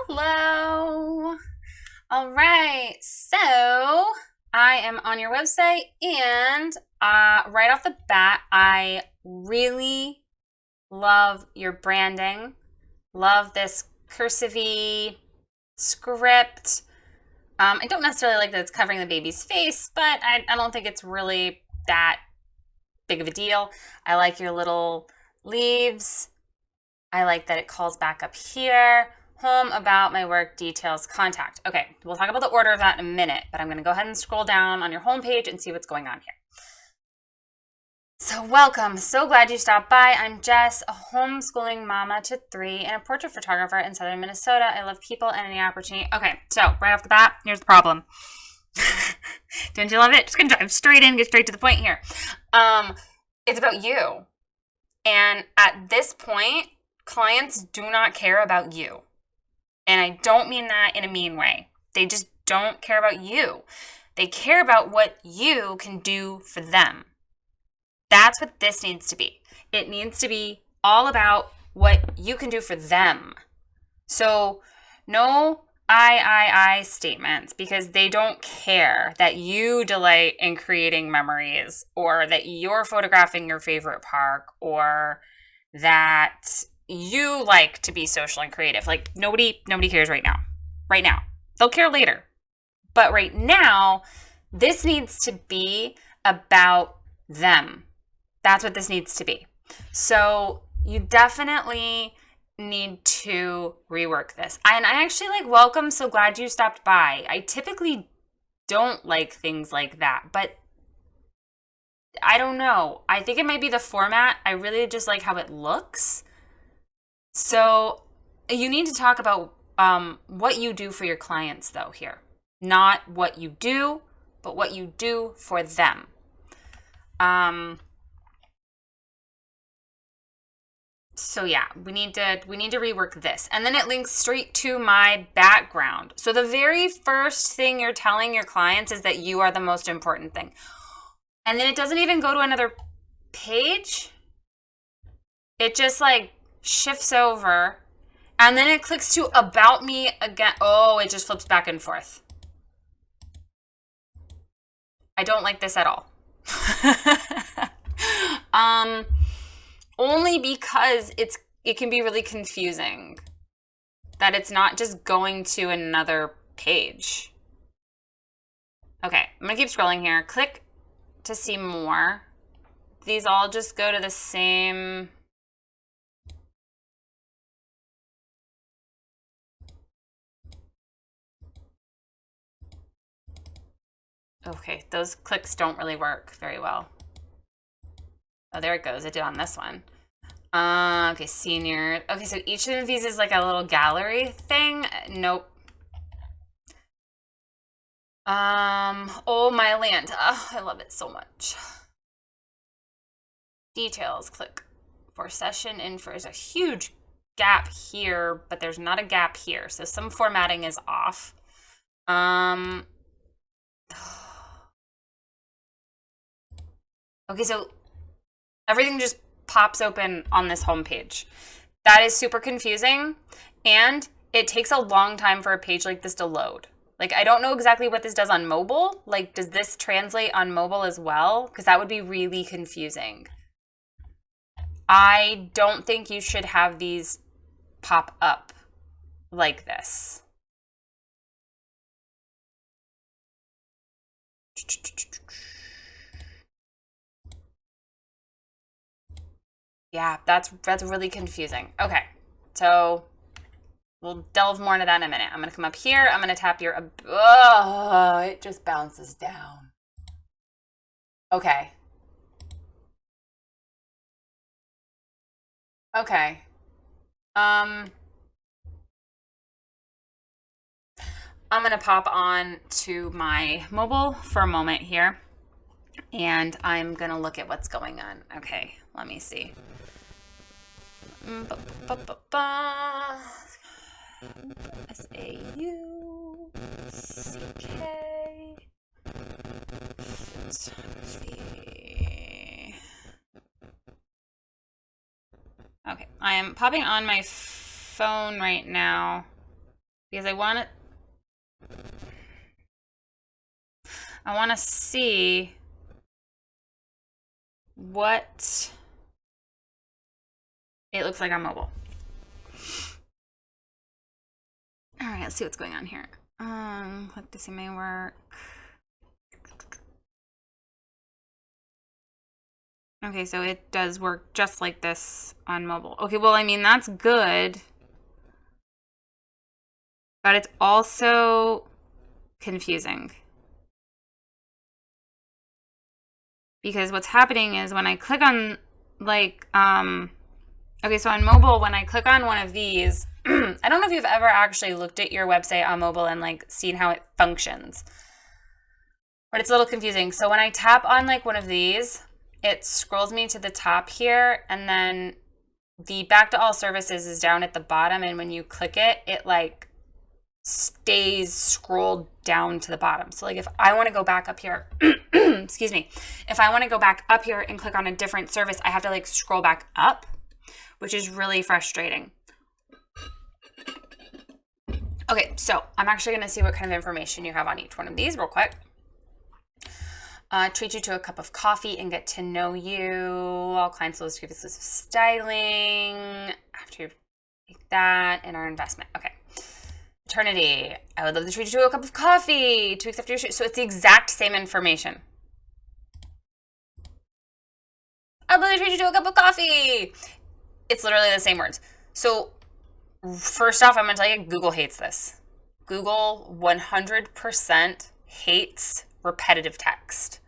Hello. All right. So I am on your website, and right off the bat, I really love your branding. Love this cursive script. I don't necessarily like that it's covering the baby's face, but I don't think it's really that big of a deal. I like your little leaves. I like that it calls back up here. Home, about, my work, details, contact. Okay, we'll talk about the order of that in a minute, but I'm going to go ahead and scroll down on your homepage and see what's going on here. So welcome. So glad you stopped by. I'm Jess, a homeschooling mama to 3 and a portrait photographer in southern Minnesota. I love people and any opportunity. Okay, so right off the bat, here's the problem. Don't you love it? Just going to drive straight in, get straight to the point here. It's about you. And at this point, clients do not care about you. And I don't mean that in a mean way. They just don't care about you. They care about what you can do for them. That's what this needs to be. It needs to be all about what you can do for them. So no I statements, because they don't care that you delight in creating memories, or that you're photographing your favorite park, or that you like to be social and creative. Like nobody cares right now. Right now. They'll care later. But right now, this needs to be about them. That's what this needs to be. So you definitely need to rework this. And I actually welcome, so glad you stopped by. I typically don't like things like that, but I don't know. I think it might be the format. I really just like how it looks. So you need to talk about what you do for your clients, though, here. Not what you do, but what you do for them. So yeah, we need to rework this. And then it links straight to my background. So the very first thing you're telling your clients is that you are the most important thing. And then it doesn't even go to another page. It just shifts over, and then it clicks to about me again. Oh, it just flips back and forth. I don't like this at all. Only because it can be really confusing that it's not just going to another page. Okay, I'm gonna keep scrolling here. Click to see more. These all just go to the same. Okay, those clicks don't really work very well. Oh, there it goes. It did on this one. Okay, senior. Okay, so each of these is like a little gallery thing. Nope. Oh, my land. Oh, I love it so much. Details, click for session info. There's a huge gap here, but there's not a gap here. So some formatting is off. Okay, so everything just pops open on this homepage. That is super confusing, and it takes a long time for a page like this to load. I don't know exactly what this does on mobile. Does this translate on mobile as well? Because that would be really confusing. I don't think you should have these pop up like this. Yeah, that's really confusing. Okay, so we'll delve more into that in a minute. I'm going to come up here. I'm going to tap your... Oh, it just bounces down. Okay. Okay. I'm going to pop on to my mobile for a moment here, and I'm going to look at what's going on. Okay, let me see. SAUCK. Okay, I am popping on my phone right now. because I want to see what it looks like on mobile. All right, let's see what's going on here. Click to see my work. Okay, so it does work just like this on mobile. Okay, well, I mean, that's good. But it's also confusing. Because what's happening is when I click on, like, okay, so on mobile, when I click on one of these, I don't know if you've ever actually looked at your website on mobile and, like, seen how it functions. But it's a little confusing. So when I tap on, like, one of these, it scrolls me to the top here, and then the back to all services is down at the bottom, and when you click it, it, like, stays scrolled down to the bottom. So like if I want to go back up here, excuse me, if I want to go back up here and click on a different service, I have to like scroll back up, which is really frustrating. Okay, so I'm actually going to see what kind of information you have on each one of these real quick. Treat you to a cup of coffee and get to know you. All clients will receive exclusive styling after you take that in our investment. Okay. Eternity. I would love to treat you to a cup of coffee 2 weeks after your shoot. So it's the exact same information. I'd love to treat you to a cup of coffee. It's literally the same words. So first off, I'm going to tell you, Google hates this. Google 100% hates repetitive text.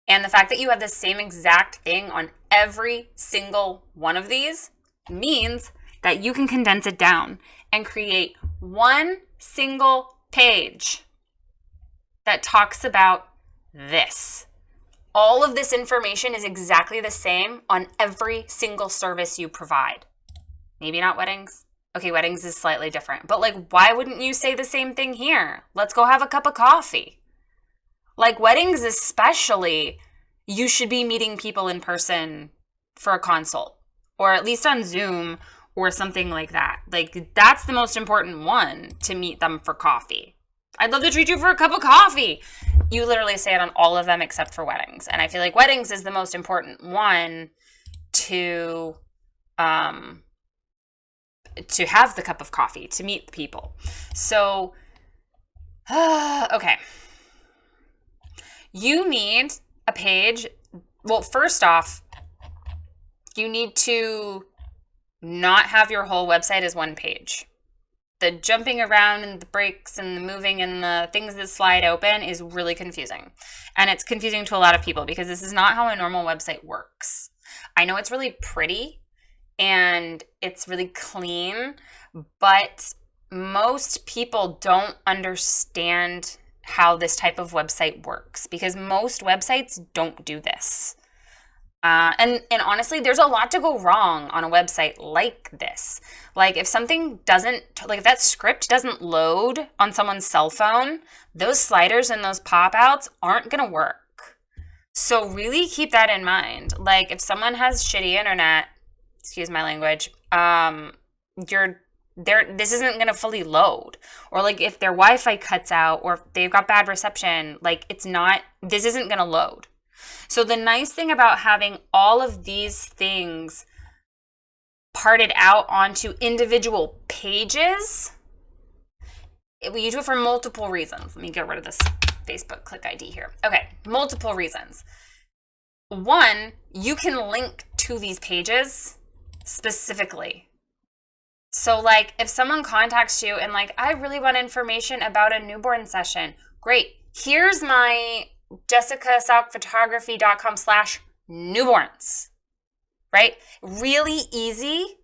And the fact that you have the same exact thing on every single one of these means that you can condense it down and create one single page that talks about this. All of this information is exactly the same on every single service you provide. Maybe not weddings. Okay, weddings is slightly different. But like, why wouldn't you say the same thing here? Let's go have a cup of coffee. Like weddings especially, you should be meeting people in person for a consult, or at least on Zoom or something like that. Like that's the most important one, to meet them for coffee. I'd love to treat you for a cup of coffee. You literally say it on all of them except for weddings. And I feel like weddings is the most important one to have the cup of coffee, to meet people. So, okay. You need a page. Well, first off, you need to not have your whole website as one page. The jumping around and the breaks and the moving and the things that slide open is really confusing. And it's confusing to a lot of people because this is not how a normal website works. I know it's really pretty and it's really clean, but most people don't understand how this type of website works because most websites don't do this. And honestly, there's a lot to go wrong on a website like this. Like if something doesn't, like if that script doesn't load on someone's cell phone, those sliders and those pop-outs aren't going to work. So really keep that in mind. Like if someone has shitty internet, excuse my language, this isn't going to fully load. Or like if their Wi-Fi cuts out or if they've got bad reception, like this isn't going to load. So the nice thing about having all of these things parted out onto individual pages, you do it for multiple reasons. Let me get rid of this Facebook click ID here. Okay, multiple reasons. One, you can link to these pages specifically. So like if someone contacts you and like, I really want information about a newborn session, great. Here's my jessicasauckphotography.com/newborns, right? Really easy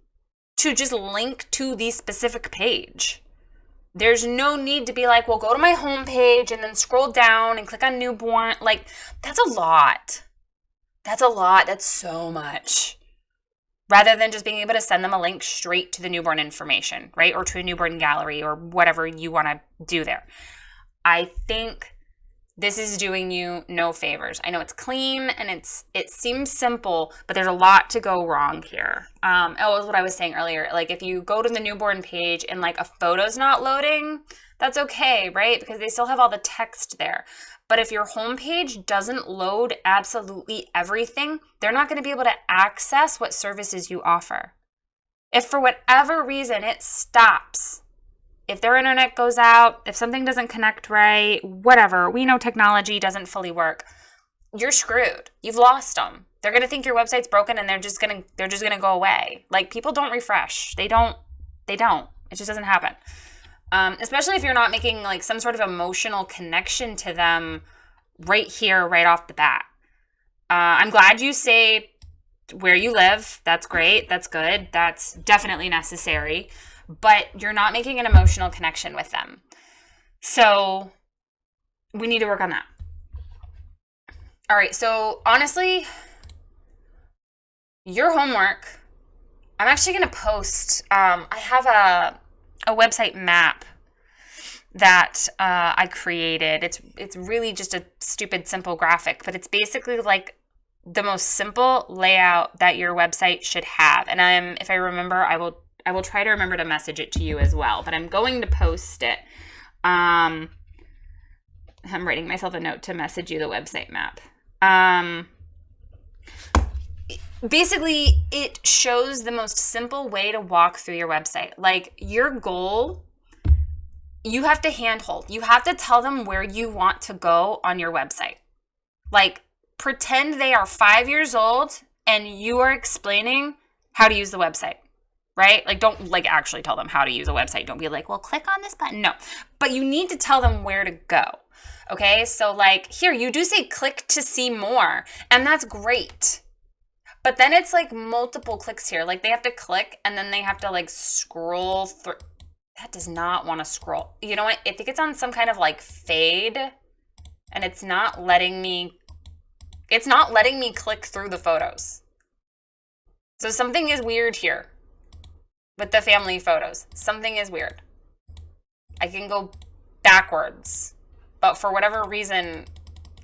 to just link to the specific page. There's no need to be like, well, go to my homepage and then scroll down and click on newborn. Like, that's a lot. That's a lot. That's so much. Rather than just being able to send them a link straight to the newborn information, right? Or to a newborn gallery or whatever you want to do there. I think This is doing you no favors. I know it's clean and it seems simple, but there's a lot to go wrong here. It was what I was saying earlier. Like if you go to the newborn page and like a photo's not loading, that's okay, right? Because they still have all the text there. But if your homepage doesn't load absolutely everything, they're not going to be able to access what services you offer. If for whatever reason it stops, if their internet goes out, if something doesn't connect right, whatever, we know technology doesn't fully work, you're screwed. You've lost them. They're going to think your website's broken and they're just going to go away. Like people don't refresh. They don't. It just doesn't happen. Especially if you're not making like some sort of emotional connection to them right here, right off the bat. I'm glad you say where you live. That's great. That's good. That's definitely necessary. But you're not making an emotional connection with them. So we need to work on that. All right. So honestly, your homework, I'm actually going to post, I have a website map that I created. It's really just a stupid, simple graphic, but it's basically like the most simple layout that your website should have. And if I remember, I will try to remember to message it to you as well, but I'm going to post it. I'm writing myself a note to message you the website map. Basically, it shows the most simple way to walk through your website. Like your goal, you have to handhold. You have to tell them where you want to go on your website. Like pretend they are 5 years old and you are explaining how to use the website. Right? Like don't like actually tell them how to use a website. Don't be like, well, click on this button. No, but you need to tell them where to go. Okay. So like here, you do say click to see more and that's great. But then it's like multiple clicks here. Like they have to click and then they have to like scroll through. That does not want to scroll. You know what? I think it's on some kind of like fade and it's not letting me click through the photos. So something is weird here. With the family photos, something is weird. I can go backwards, but for whatever reason,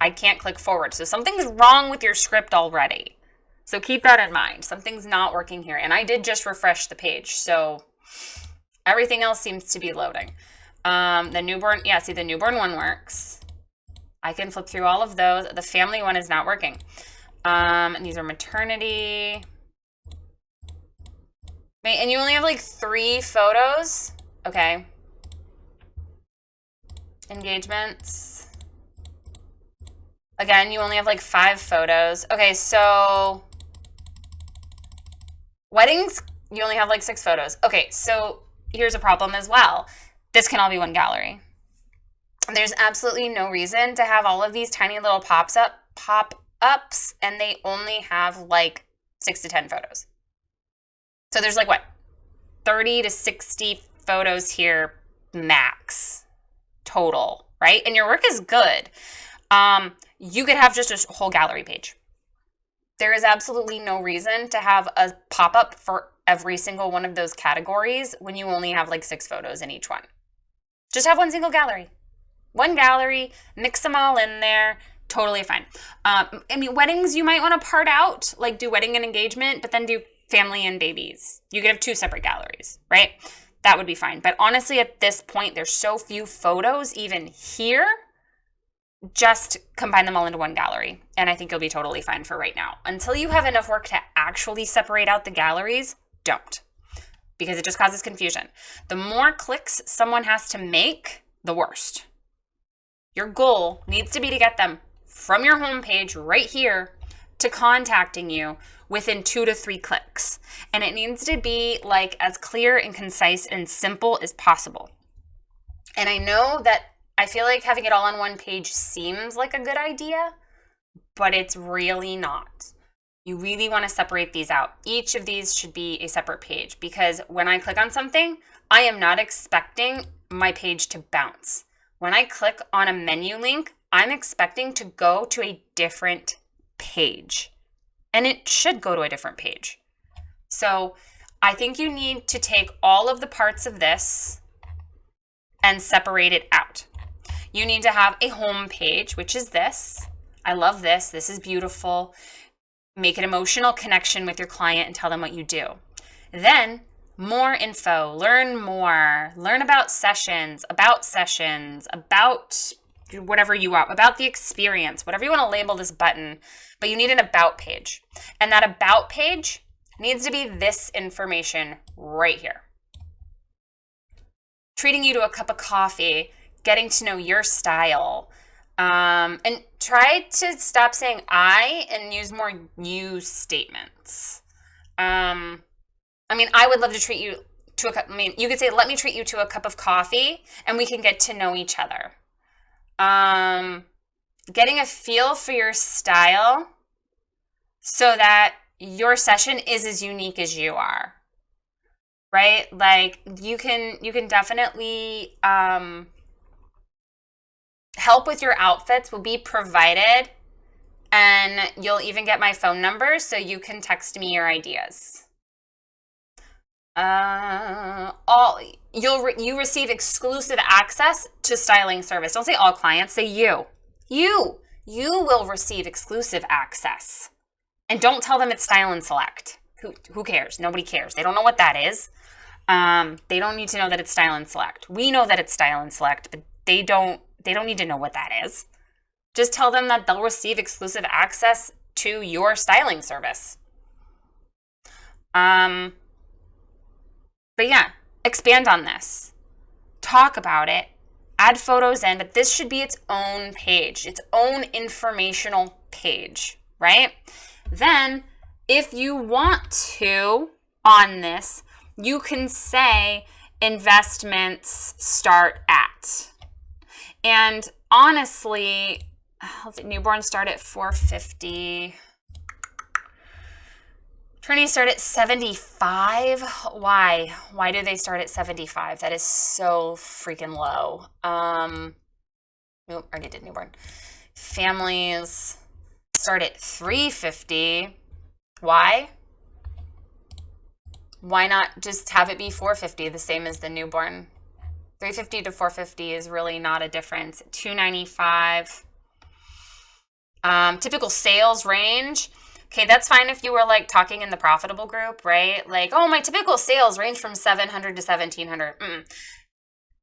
I can't click forward. So something's wrong with your script already. So keep that in mind. Something's not working here. And I did just refresh the page. So everything else seems to be loading. The newborn, yeah, see the newborn one works. I can flip through all of those. The family one is not working. And these are maternity. And you only have like 3 photos. Okay. Engagements. Again, you only have like 5 photos. Okay, so weddings, you only have like 6 photos. Okay, so here's a problem as well. This can all be one gallery. There's absolutely no reason to have all of these tiny little pop-ups, and they only have like 6 to 10 photos. So there's like what, 30 to 60 photos here max total, right? And your work is good. You could have just a whole gallery page. There is absolutely no reason to have a pop-up for every single one of those categories when you only have like 6 photos in each one. Just have one single gallery. One gallery, mix them all in there, totally fine. I mean, weddings you might want to part out, like do wedding and engagement, but then do family and babies. You could have 2 separate galleries, right? That would be fine. But honestly, at this point, there's so few photos even here. Just combine them all into one gallery. And I think you'll be totally fine for right now. Until you have enough work to actually separate out the galleries, don't. Because it just causes confusion. The more clicks someone has to make, the worse. Your goal needs to be to get them from your homepage right here to contacting you within 2 to 3 clicks. And it needs to be like as clear and concise and simple as possible. And I know that I feel like having it all on one page seems like a good idea, but it's really not. You really want to separate these out. Each of these should be a separate page because when I click on something, I am not expecting my page to bounce. When I click on a menu link, I'm expecting to go to a different page. And it should go to a different page. So I think you need to take all of the parts of this and separate it out. You need to have a home page, which is this. I love this. This is beautiful. Make an emotional connection with your client and tell them what you do. Then more info, learn more, learn about sessions, about whatever you want, about the experience, whatever you want to label this button, but you need an about page. And that about page needs to be this information right here. Treating you to a cup of coffee, getting to know your style, and try to stop saying I and use more you statements. I would love to treat you to a cup. You could say, let me treat you to a cup of coffee and we can get to know each other. Getting a feel for your style so that your session is as unique as you are, right? Like you can definitely, help with your outfits will be provided, and you'll even get my phone number so you can text me your ideas. You receive exclusive access to styling service. Don't say all clients, say you. You will receive exclusive access. And don't tell them it's Style and Select. Who cares? Nobody cares. They don't know what that is. They don't need to know that it's Style and Select. We know that it's Style and Select, but they don't need to know what that is. Just tell them that they'll receive exclusive access to your styling service. But yeah, expand on this. Talk about it. Add photos in, but this should be its own page, its own informational page, right? Then, if you want to, on this, you can say investments start at. And honestly, newborns start at $450. Attorneys start at 75. Why? Why do they start at 75? That is so freaking low. Already did newborn. Families start at 350. Why? Why not just have it be 450, the same as the newborn? 350 to 450 is really not a difference. 295. Typical sales range. Okay, that's fine if you were like talking in the profitable group, right? Like, oh, my typical sales range from 700 to 1700.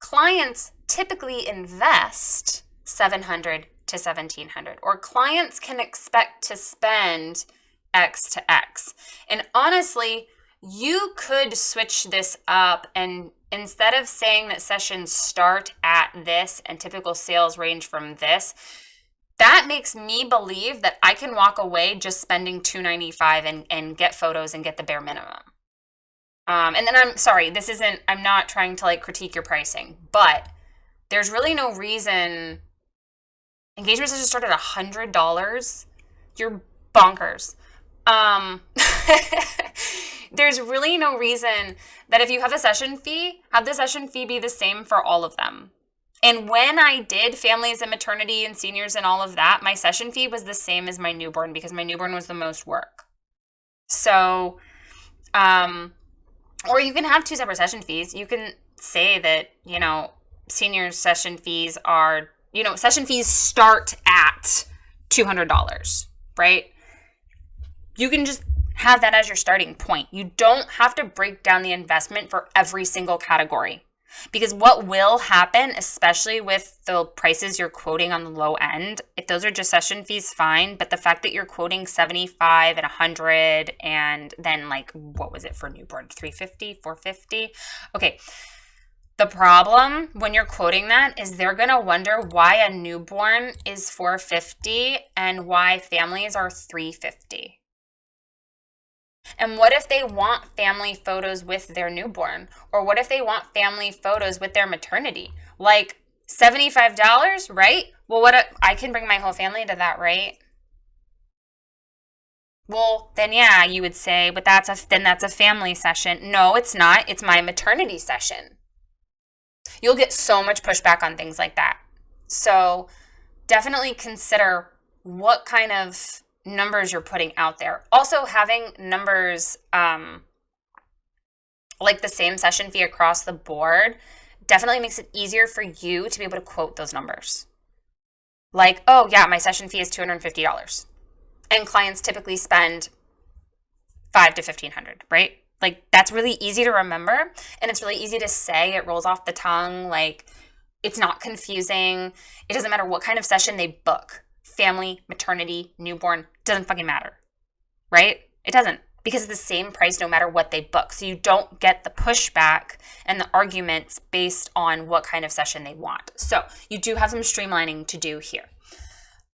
Clients typically invest 700 to 1700, or clients can expect to spend X to X. And honestly, you could switch this up, and instead of saying that sessions start at this and typical sales range from this, that makes me believe that I can walk away just spending $295 and get photos and get the bare minimum. And then I'm not trying to like critique your pricing, but there's really no reason. Engagement sessions start at $100. You're bonkers. There's really no reason that if you have a session fee, have the session fee be the same for all of them. And when I did families and maternity and seniors and all of that, my session fee was the same as my newborn because my newborn was the most work. So, or you can have two separate session fees. You can say that, senior session fees are, session fees start at $200, right? You can just have that as your starting point. You don't have to break down the investment for every single category. Because what will happen, especially with the prices you're quoting on the low end, if those are just session fees, fine. But the fact that you're quoting 75 and 100 and then what was it for newborn? 350, 450? Okay. The problem when you're quoting that is they're going to wonder why a newborn is 450 and why families are 350. And what if they want family photos with their newborn? Or what if they want family photos with their maternity? Like $75, right? Well, I can bring my whole family to that, right? Well, then yeah, you would say, but that's a family session. No, it's not. It's my maternity session. You'll get so much pushback on things like that. So definitely consider what kind of numbers you're putting out there. Also, having numbers like the same session fee across the board definitely makes it easier for you to be able to quote those numbers. Like, oh yeah, my session fee is $250. And clients typically spend $500 to $1,500, right? Like, that's really easy to remember, and it's really easy to say. It rolls off the tongue. Like, it's not confusing. It doesn't matter what kind of session they book. Family, maternity, newborn, doesn't fucking matter, right? It doesn't, because it's the same price no matter what they book. So you don't get the pushback and the arguments based on what kind of session they want. So you do have some streamlining to do here.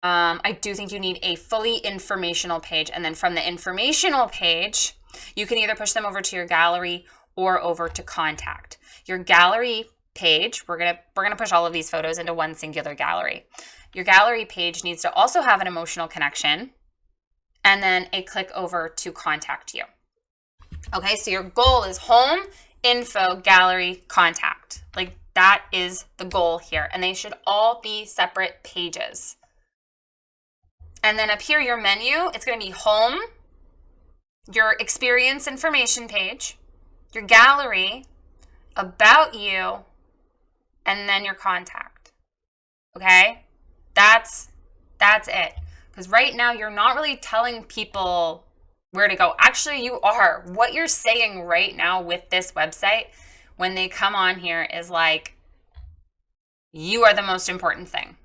I do think you need a fully informational page. And then from the informational page, you can either push them over to your gallery or over to contact. Your gallery page, we're gonna push all of these photos into one singular gallery. Your gallery page needs to also have an emotional connection and then a click over to contact you. Okay, so your goal is home, info, gallery, contact. Like, that is the goal here. And they should all be separate pages. And then up here, your menu, it's going to be home, your experience information page, your gallery, about you, and then your contact. Okay? That's it. Because right now, you're not really telling people where to go. Actually, you are. What you're saying right now with this website, when they come on here, is like, you are the most important thing.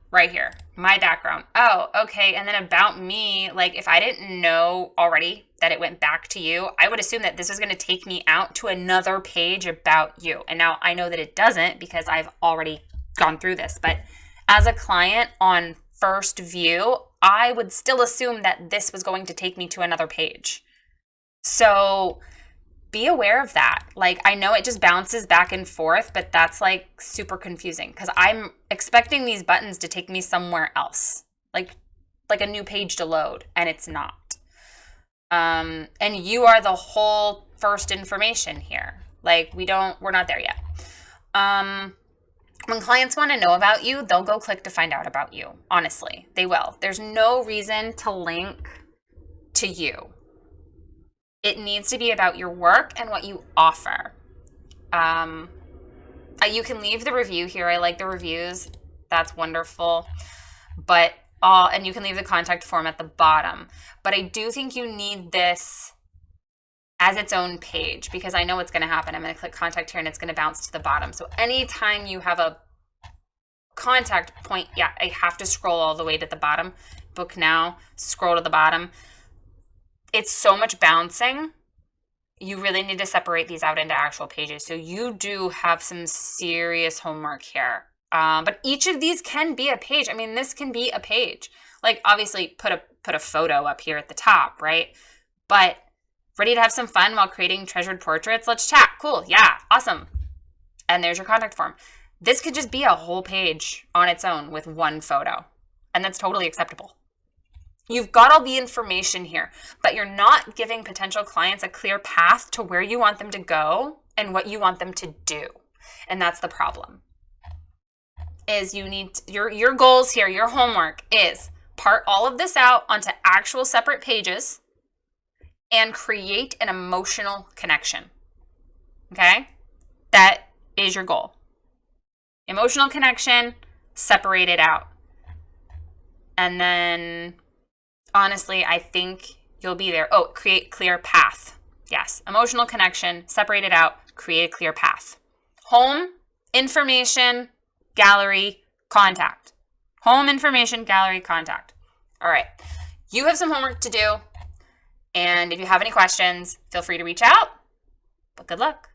Right here, my background. Oh, okay. And then about me, like, if I didn't know already that it went back to you, I would assume that this is going to take me out to another page about you. And now I know that it doesn't because I've already gone through this. But as a client on first view, I would still assume that this was going to take me to another page. So be aware of that. Like, I know it just bounces back and forth, but that's like super confusing because I'm expecting these buttons to take me somewhere else, like a new page to load, and it's not. And you are the whole first information here. Like, we're not there yet. When clients want to know about you, they'll go click to find out about you. Honestly, they will. There's no reason to link to you. It needs to be about your work and what you offer. You can leave the review here. I like the reviews. That's wonderful. But and you can leave the contact form at the bottom. But I do think you need this as its own page because I know what's going to happen. I'm going to click contact here and it's going to bounce to the bottom. So anytime you have a contact point, yeah, I have to scroll all the way to the bottom. Book now, scroll to the bottom. It's so much bouncing. You really need to separate these out into actual pages. So you do have some serious homework here. But each of these can be a page. I mean, this can be a page. Like, obviously, put a photo up here at the top, right? But ready to have some fun while creating treasured portraits? Let's chat. Cool. Yeah. Awesome. And there's your contact form. This could just be a whole page on its own with one photo. And that's totally acceptable. You've got all the information here, but you're not giving potential clients a clear path to where you want them to go and what you want them to do. And that's the problem. Is you need your goals here, your homework is part all of this out onto actual separate pages and create an emotional connection. Okay? That is your goal. Emotional connection, separate it out. And then honestly, I think you'll be there. Oh, create clear path. Yes. Emotional connection, separate it out, create a clear path. Home, information, gallery, contact. Home, information, gallery, contact. All right. You have some homework to do. And if you have any questions, feel free to reach out. But good luck.